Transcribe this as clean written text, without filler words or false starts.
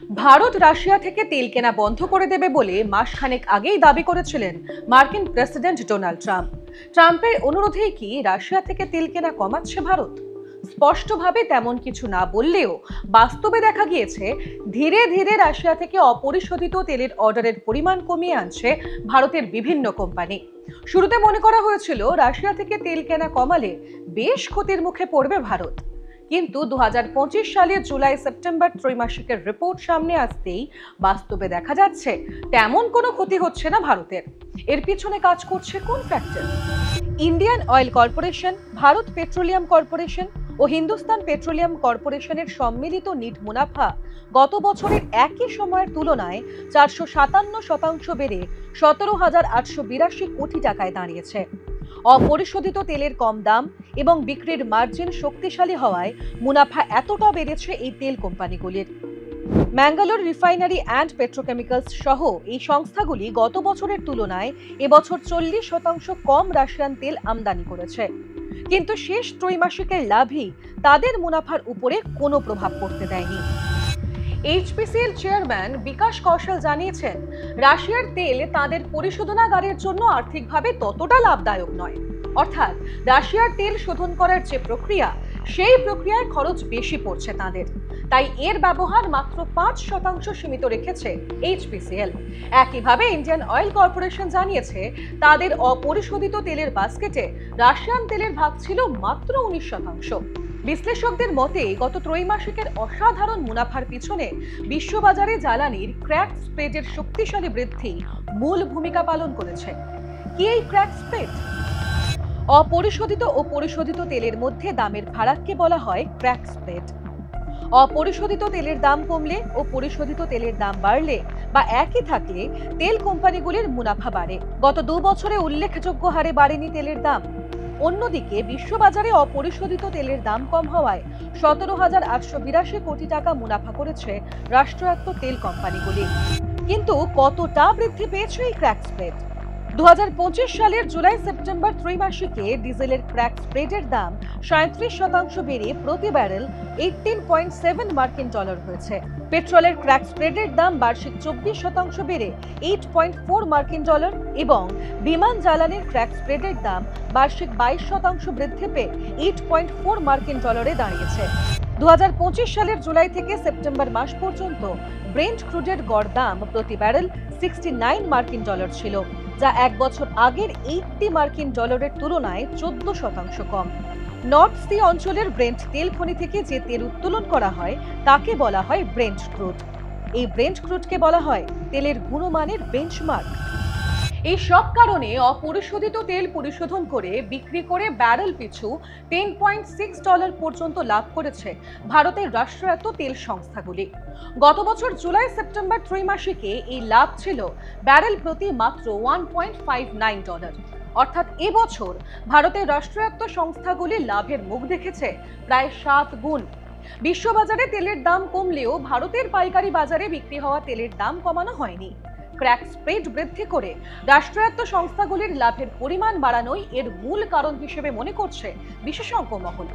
Bharat Russia থেকে তেল কেনা বন্ধ করে দেবে বলে মাসখানেক আগেই দাবি করেছিলেন মার্কিন প্রেসিডেন্ট ডোনাল্ড ট্রাম্প। ট্রাম্পের অনুরোধেই কি রাশিয়া থেকে তেল কেনা কমাচ্ছে ভারত? স্পষ্টভাবে তেমন কিছু না বললেও বাস্তবে দেখা গিয়েছে ধীরে ধীরে রাশিয়া থেকে অপরিশোধিত তেলের অর্ডারের পরিমাণ কমিয়ে আনছে ভারতের বিভিন্ন কোম্পানি। শুরুতে মনে করা হয়েছিল রাশিয়া থেকে তেল কেনা কমালে বেশ ক্ষতির মুখে পড়বে ভারত, কিন্তু 2025 সালের জুলাই সেপ্টেম্বর ত্রৈমাসিকের রিপোর্ট সামনে আসতেই বাস্তবে দেখা যাচ্ছে তেমন কোনো ক্ষতি হচ্ছে না ভারতের। এর পিছনে কাজ করছে কোন factor? Indian oil corporation, Bharat petroleum corporation ও হিন্দুস্তান পেট্রোলিয়াম কর্পোরেশনের সম্মিলিত নিট মুনাফা গত বছরের একই সময়ের তুলনায় 457% বেড়ে 17,882 কোটি টাকায় দাঁড়িয়েছে। অপরিশোধিত তেলের কম দাম এবং বিক্রির মার্জিন শক্তিশালী হওয়ায় মুনাফা এতটা বেড়েছে এই তেল কোম্পানিগুলির। ম্যাঙ্গালোর রিফাইনারি অ্যান্ড পেট্রোকেমিক্যালস সহ এই সংস্থাগুলি গত বছরের তুলনায় এবছর 40% কম রাশিয়ান তেল আমদানি করেছে, কিন্তু শেষ ত্রৈমাসিকের লাভই তাদের মুনাফার উপরে কোনো প্রভাব পড়তে দেয়নি। এইচপিসিএল চেয়ারম্যান বিকাশ কৌশল জানিয়েছেন, রাশিয়ার তেল তাদের পরিশোধনাগারের জন্য আর্থিকভাবে ততটা লাভদায়ক নয়। অর্থাৎ রাশিয়ার তেল শোধন করার যে প্রক্রিয়া, সেই প্রক্রিয়ায় খরচ বেশি পড়ছে তাদের, তাই এর ব্যবহার মাত্র 5% সীমিত রেখেছে এইচপিসিএল। একইভাবে ইন্ডিয়ান অয়েল কর্পোরেশন জানিয়েছে, তাদের অপরিশোধিত তেলের বাস্কেটে রাশিয়ান তেলের ভাগ ছিল মাত্র 19%। বিশ্লেষকদের মতে গত ত্রৈমাসিকের অসাধারণ মুনাফার পিছনে বিশ্ববাজারে জ্বালানির ক্র্যাক স্প্রেডের শক্তিশালী বৃদ্ধি মূল ভূমিকা পালন করেছে। কি এই ক্র্যাক স্প্রেড? অপরিশোধিত ও পরিশোধিত তেলের মধ্যে দামের ফারাককে বলা হয় ক্র্যাক স্প্রেড। অপরিশোধিত তেলের দাম কমলে ও পরিশোধিত তেলের দাম বাড়লে বা একই থাকলে তেল কোম্পানিগুলির মুনাফা বাড়ে। গত 2 বছরে উল্লেখযোগ্য হারে বাড়েনি তেলের দাম। অন্যদিকে বিশ্ববাজারে অপরিশোধিত তেলের দাম কম হওয়ায় 17,882 কোটি টাকা মুনাফা করেছে রাষ্ট্রায়ত্ত তেল কোম্পানিগুলি। কিন্তু কতটা বৃদ্ধি পেয়েছে এই ক্র্যাক স্প্রেড? 2025 সালের জুলাই সেপ্টেম্বর ত্রৈমাসিকে ডিজেলের ক্র্যাক স্প্রেডের দাম 37% বেড়ে প্রতি ব্যারেল 18.7 মার্কিন ডলার হয়েছে। পেট্রোলের ক্র্যাক স্প্রেডের দাম বার্ষিক 24% বেড়ে 8.4 মার্কিন ডলার এবং বিমান জ্বালানির ক্র্যাক স্প্রেডের দাম বার্ষিক 22% বৃদ্ধি পেয়ে 8.4 মার্কিন ডলারে দাঁড়িয়েছে। 2025 সালের জুলাই থেকে সেপ্টেম্বর মাস পর্যন্ত ব্রেন্ট ক্রুডের গড় দাম প্রতি ব্যারেল 69 মার্কিন ডলার ছিল, যা এক বছর আগের 80 মার্কিন ডলারের তুলনায় 14% কম। নর্থ সি অঞ্চলের ব্রেন্ট তেল খনি থেকে যে তেল উত্তোলন করা হয় তাকে বলা হয় ব্রেন্ট ক্রুড। এই ব্রেন্ট ক্রুডকে বলা হয় তেলের গুণমানের বেঞ্চমার্ক। এই সব কারণে অপরিশোধিত তেল পরিশোধন করে বিক্রি করে ব্যারেল পিছু $10.6 পর্যন্ত লাভ করেছে ভারতের রাষ্ট্রায়ত্ত তেল সংস্থাগুলি। গত বছর জুলাই সেপ্টেম্বর ত্রৈমাসিকে এই লাভ ছিল ব্যারেল প্রতি মাত্র $1.59। অর্থাৎ এবছর ভারতের রাষ্ট্রায়ত্ত সংস্থাগুলি লাভের মুখ দেখেছে প্রায় 7 গুণ। বিশ্ববাজারে তেলের দাম কমলেও ভারতের পাইকারি বাজারে বিক্রি হওয়া তেলের দাম কমানো হয়নি। ক্র্যাক স্প্রেড বৃদ্ধি করে রাষ্ট্রায়ত্ত সংস্থাগুলির লাভের পরিমাণ বাড়ানোই এর মূল কারণ হিসেবে মনে করছে বিশেষজ্ঞ মহল।